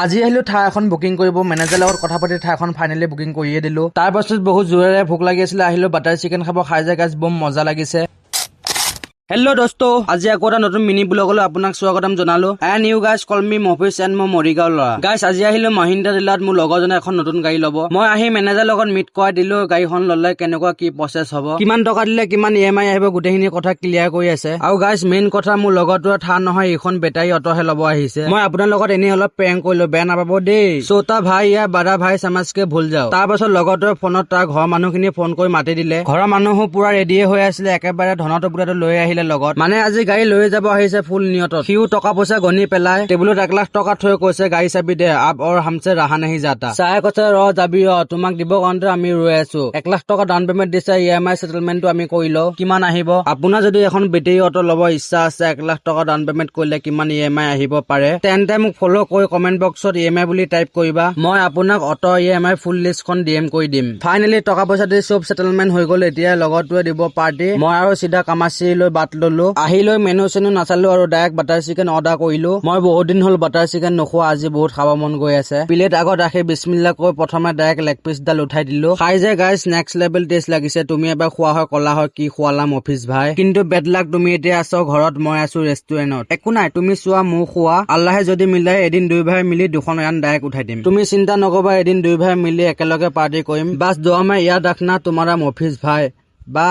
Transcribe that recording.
আজি আহিলো ঠাই এখন বুকিং কৰিব মেনেজাৰৰ লগত কথা পাতি ঠাই এখন ফাইনেলি বুকিং কৰিয়ে দিলো। তাৰ পাছত বহুত জোৰেৰে ভোক লাগি আছিলে, আহিলো বাটাৰ চিকেন খাব। খাই যায় গাইজ বম মজা লাগিছে। হেল্ল' দোস্ত, আজি আকৌ এটা নতুন মিনি ব্লগলৈ আপোনাক স্বাগতম জনালো। And you guys call me Mofiz and মই মৰিগাঁও ল'ৰা। গাইজ আজি আহিলো মহিন্দ্ৰা ডিলাৰত মোৰ লগৰজনে এখন নতুন গাড়ী ল'ব। মই আহি মেনেজাৰৰ লগত মিট কৰাই দিলো, গাড়ীখন ল'লে কেনেকুৱা কি প্ৰচেছ হ'ব, কিমান টকা দিলে কিমান EMI আহিব, গোটেইখিনি কথা ক্লিয়াৰ কৰি আছে। আৰু গাইজ মেইন কথা, মোৰ লগৰটোৱে থাৰ নহয়, এইখন বেটাৰী অট'হে ল'ব আহিছে। মই আপোনাৰ লগত এনেই অলপ প্ৰেংক কৰিলো, বেয়া নাপাব দেই। চৌতা ভাই ইয়া বাৰা ভাই সমাজকে ভুল যাও। তাৰ পাছত লগৰটোৱে ফোনত তাৰ ঘৰৰ মানুহখিনি ফোন কৰি মাতি দিলে। ঘৰৰ মানুহো পুৰা ৰেডিয়ে হৈ আছিলে, একেবাৰে ধনটো পুৰাটো লৈ আহিলে লগত। মানে আজি গাড়ী লৈ যাব আহিছে ফুল নিয়তত। সিও টকা পইচা গণি পেলাই টেবুলত 1 লাখ টকা থৈ কৈছে গাড়ী চাবি দে, আপ और हमसे रहा नहीं जाता। চাই কৈছে ৰ যাবি তোমাক দিব কাৰণতে আমি ৰৈ আছো। 1 লাখ টকা ডাউন পেমেন্ট দিছে, EMI সেটেলমেন্টটো আমি কৰি লও। কিমান আহিব, আপোনাৰ যদি এখন বেটেৰী অটো ল'ব ইচ্ছা আছে, 1 লাখ টকা ডাউন পেমেন্ট কৰিলে কিমান EMI আহিব পাৰে, তেন্তে মোক ফলো কৰি কমেন্ট বক্সত EMI বুলি টাইপ কৰিবা। মই আপোনাক অটো EMI ফুল লিষ্টখন DM কৰি দিম। ফাইনেলি টকা পইচা দি চব সেটেলমেন্ট হৈ গ'ল। এতিয়া লগৰটোৱে দিব পাৰ্টি। মই আৰু চিধা কামাচি লৈ বাট ললো। আহি লৈ মেনু চেনু নাচালো আৰু ডাইৰেক্ট বাটাৰ চিকেন অৰ্ডাৰ কৰিলো। মই বহুত দিন হ'ল বাটাৰ চিকেন নোখোৱা, আজি বহুত খাব মন গৈ আছে। প্লেট আগত ৰাখি বিসমিল্লাহ কৈ প্ৰথমে ডাইৰেক্ট লেগ পিচডাল উঠাই দিলো। খাই যে গাইজ নেক্সট লেভেল টেষ্ট লাগিছে। তুমি এবাৰ খোৱা হয় কলা হয় কি খোৱালাম অফিচ ভাই। কিন্তু বেড লাক, তুমি এতিয়া আছো ঘৰত, মই আছো ৰেষ্টুৰেণ্টত। একো নাই, তুমি চোৱা মোৰ খোৱা, আল্লাহে যদি মিলাই এদিন 2 ভাই মিলি 2খন ৰান ডাইৰেক্ট উঠাই দিম। তুমি চিন্তা নকবা, এদিন 2 ভাই মিলি একেলগে পাৰ্টি কৰিম। বাছ দুৱা মে ইয়াদ ৰাখনা, তোমাৰা অফিচ ভাই। বা